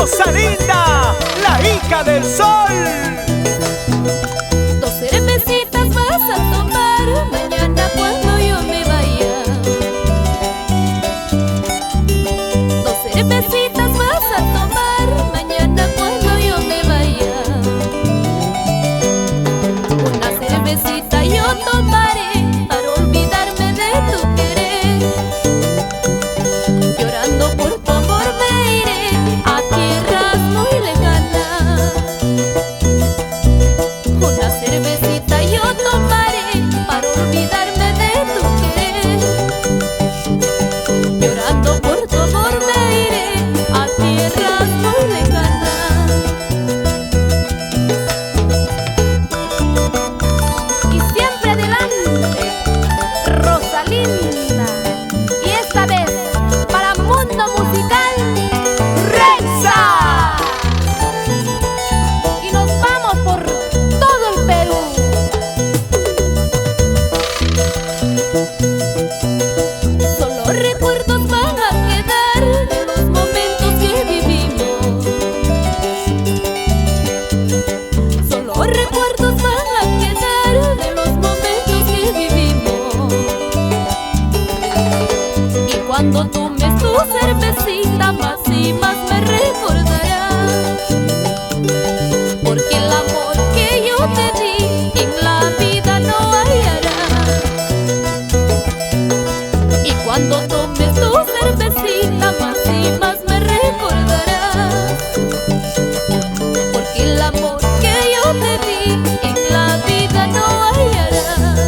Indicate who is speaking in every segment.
Speaker 1: Rosalinda, la hija del sol.
Speaker 2: Dos cervecitas vas a tomar mañana cuando yo me vaya. Dos cervecitas vas a tomar mañana cuando yo me vaya. Una cervecita yo tomaré para olvidarme de tu querer. Llorando por tu amor me iré a tierras muy lejanas. Una cervecita yo tomaré para olvidarme de tu querer. Llorando por tu amor me iré a tierras muy lejanas. Y siempre adelante, Rosalinda. Y esta vez para Mundo Musical
Speaker 1: ¡Renza!
Speaker 2: y nos vamos por todo el Perú. Solo recuerdos van a quedar de los momentos que vivimos. Solo recuerdos van a quedar de los momentos que vivimos. Y cuando tomes tu cervecita más y más me recordarás. Porque el amor que yo te di en la vida no hallarás. Y cuando tomes tu cervecita más y más me recordarás. Porque el amor que yo te di en la vida no hallarás.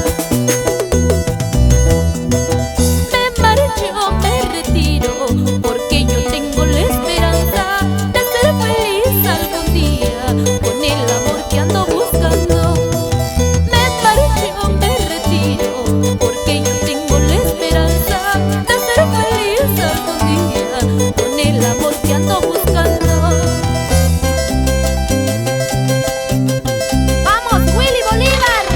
Speaker 2: Me marcho, me retiro, porque yo tengo la esperanza de ser feliz algún día con el amor que ando buscando. Me marcho, me retiro, porque yo tengo la esperanza de ser feliz algún día con el amor que ando buscando. ¡Vamos, Willy Bolívar!